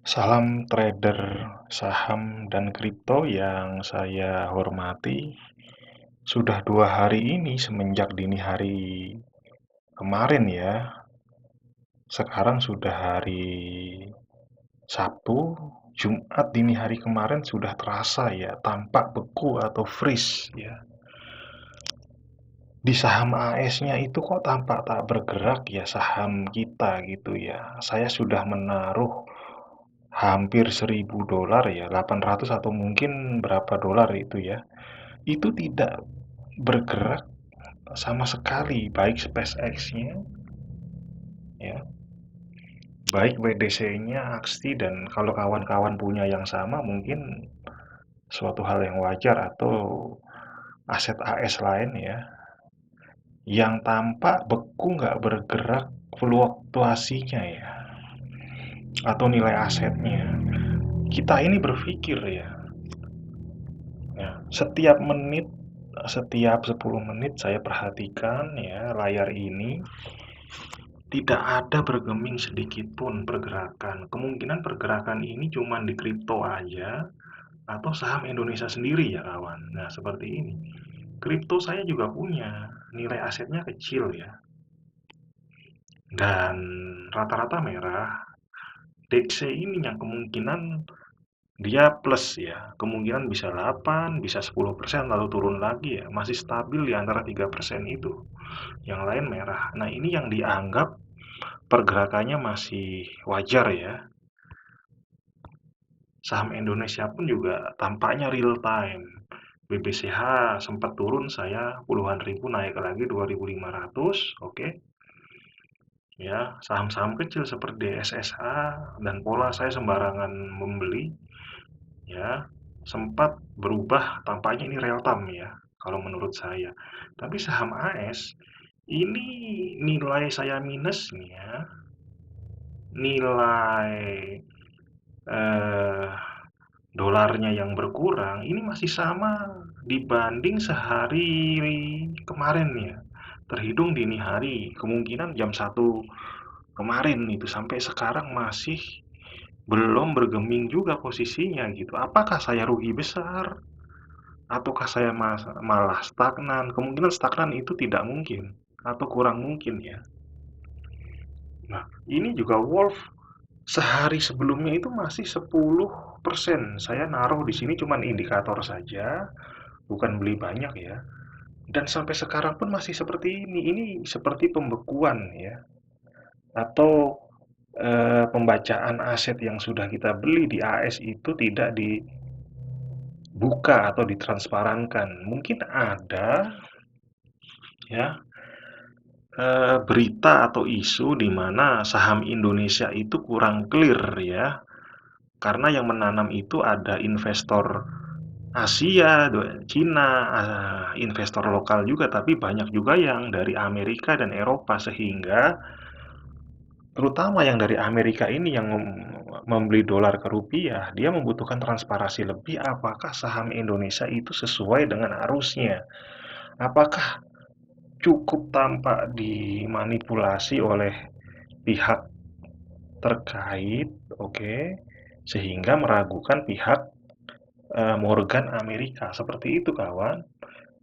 Salam trader saham dan kripto yang saya hormati. Sudah 2 hari ini semenjak dini hari kemarin ya. Sekarang sudah hari Sabtu, Jumat dini hari kemarin sudah terasa ya, tampak beku atau freeze ya. Di saham AS-nya itu kok tampak tak bergerak ya saham kita gitu ya. Saya sudah menaruh hampir $1.000 ya, 800 atau mungkin berapa dolar itu ya. Itu tidak bergerak sama sekali, baik SpaceX-nya ya, baik WDC-nya, AXTI, dan kalau kawan-kawan punya yang sama mungkin suatu hal yang wajar, atau aset AS lain ya, yang tampak beku nggak bergerak fluktuasinya ya, atau nilai asetnya. Kita ini berpikir ya, setiap 10 menit saya perhatikan ya layar ini, tidak ada bergeming sedikit pun pergerakan. Kemungkinan pergerakan ini cuma di kripto aja atau saham Indonesia sendiri ya kawan. Nah, seperti ini. Kripto saya juga punya, nilai asetnya kecil ya. Dan rata-rata merah. DXY ini yang kemungkinan dia plus ya. Kemungkinan bisa 8, bisa 10%, lalu turun lagi ya. Masih stabil di antara 3% itu. Yang lain merah. Nah, ini yang dianggap pergerakannya masih wajar ya. Saham Indonesia pun juga tampaknya real time. BBCH sempat turun, saya puluhan ribu, naik lagi 2.500, oke. Ya, saham-saham kecil seperti SSA dan Pola saya sembarangan membeli. Ya, sempat berubah, tampaknya ini real time ya kalau menurut saya. Tapi saham AS ini nilai saya minusnya, nilai eh, dolarnya yang berkurang ini masih sama dibanding sehari kemarin ya. Terhitung dini hari, kemungkinan jam 1 kemarin itu sampai sekarang masih belum bergeming juga posisinya gitu. Apakah saya rugi besar? Ataukah saya malah stagnan? Kemungkinan stagnan itu tidak mungkin atau kurang mungkin ya. Nah, ini juga Wolf sehari sebelumnya itu masih 10%. Saya naruh di sini cuman indikator saja, bukan beli banyak ya. Dan sampai sekarang pun masih seperti ini. Ini seperti pembekuan ya, atau pembacaan aset yang sudah kita beli di AS itu tidak dibuka atau ditransparankan. Mungkin ada ya berita atau isu di mana saham Indonesia itu kurang clear ya, karena yang menanam itu ada investor Asia, Cina, investor lokal juga, tapi banyak juga yang dari Amerika dan Eropa, sehingga terutama yang dari Amerika ini yang membeli dolar ke rupiah, dia membutuhkan transparansi lebih, apakah saham Indonesia itu sesuai dengan arusnya. Apakah cukup tampak dimanipulasi oleh pihak terkait, oke, sehingga meragukan pihak Morgan Amerika. Seperti itu kawan.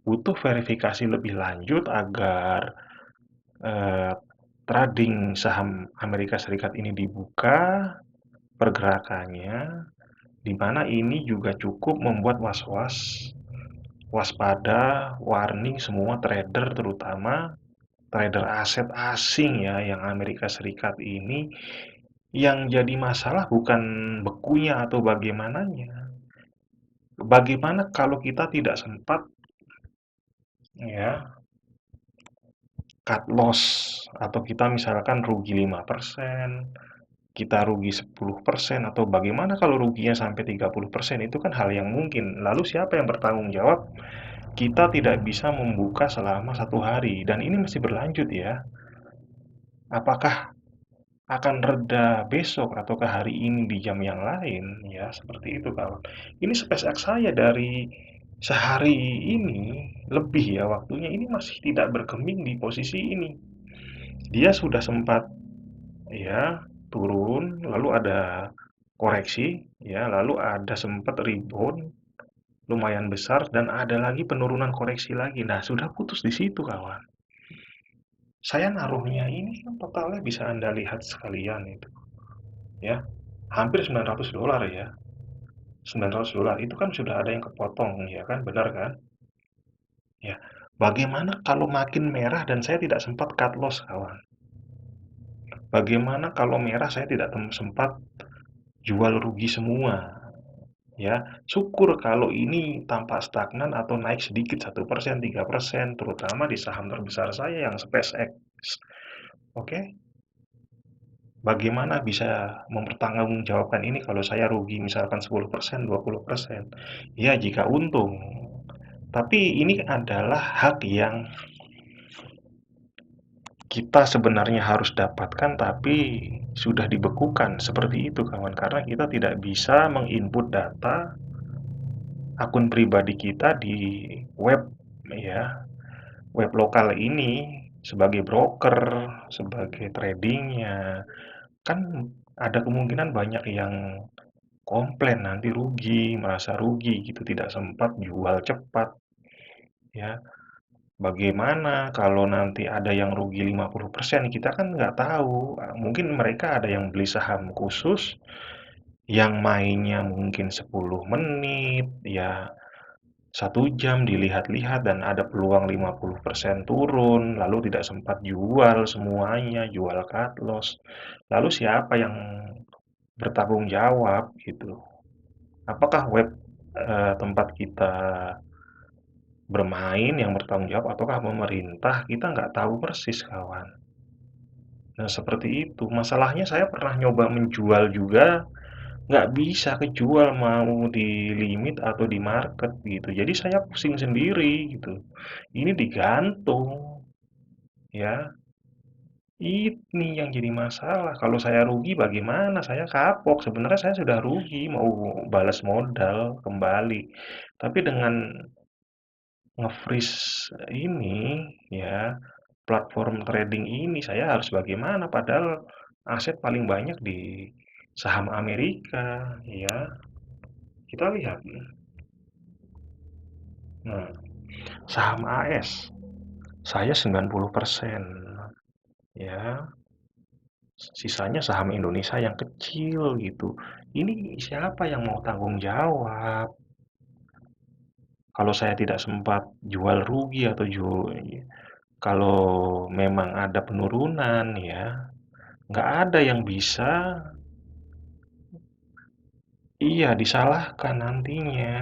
Butuh verifikasi lebih lanjut agar eh, trading saham Amerika Serikat ini dibuka pergerakannya, di mana ini juga cukup membuat was-was, waspada, warning semua trader, terutama trader aset asing ya, yang Amerika Serikat ini. Yang jadi masalah bukan bekunya atau bagaimananya. Bagaimana kalau kita tidak sempat ya cut loss, atau kita misalkan rugi 5%, kita rugi 10%, atau bagaimana kalau ruginya sampai 30%, itu kan hal yang mungkin. Lalu siapa yang bertanggung jawab? Kita tidak bisa membuka selama 1 hari, dan ini masih berlanjut ya. Apakah akan reda besok ataukah hari ini di jam yang lain ya, seperti itu kawan. Ini SpaceX saya dari sehari ini lebih ya waktunya, ini masih tidak bergeming di posisi ini. Dia sudah sempat ya turun, lalu ada koreksi, ya, lalu ada sempat rebound lumayan besar dan ada lagi penurunan koreksi lagi. Nah, sudah putus di situ, kawan. Saya naruhnya ini kan totalnya bisa Anda lihat sekalian itu, ya. Hampir $900 ya. $900 itu kan sudah ada yang kepotong, ya kan? Benar kan? Ya. Bagaimana kalau makin merah dan saya tidak sempat cut loss, kawan? Bagaimana kalau merah saya tidak sempat jual rugi semua? Ya, syukur kalau ini tampak stagnan atau naik sedikit 1%, 3%, terutama di saham terbesar saya yang SpaceX. Oke, bagaimana bisa mempertanggungjawabkan ini kalau saya rugi misalkan 10%, 20%? Ya, jika untung. Tapi ini adalah hak yang kita sebenarnya harus dapatkan tapi sudah dibekukan seperti itu, kawan, karena kita tidak bisa menginput data akun pribadi kita di web, ya, web lokal ini sebagai broker, sebagai tradingnya. Kan ada kemungkinan banyak yang komplain nanti rugi, merasa rugi gitu, tidak sempat jual cepat, ya. Bagaimana kalau nanti ada yang rugi 50%, kita kan nggak tahu. Mungkin mereka ada yang beli saham khusus, yang mainnya mungkin 10 menit, ya 1 jam dilihat-lihat dan ada peluang 50% turun, lalu tidak sempat jual semuanya, jual cut loss. Lalu siapa yang bertanggung jawab gitu? Apakah web tempat kita bermain yang bertanggung jawab ataukah pemerintah? Kita nggak tahu persis, kawan. Nah, seperti itu. Masalahnya saya pernah nyoba menjual juga, nggak bisa kejual mau di limit atau di market gitu. Jadi saya pusing sendiri gitu. Ini digantung, ya. Ini yang jadi masalah. Kalau saya rugi bagaimana? Saya kapok. Sebenarnya saya sudah rugi, mau balas modal kembali. Tapi dengan nge-freeze ini, ya, platform trading ini, saya harus bagaimana? Padahal aset paling banyak di saham Amerika, ya. Kita lihat. Nah, saham AS, saya 90%, ya. Sisanya saham Indonesia yang kecil gitu. Ini siapa yang mau tanggung jawab? Kalau saya tidak sempat jual rugi atau kalau memang ada penurunan, ya, nggak ada yang bisa, iya, disalahkan nantinya.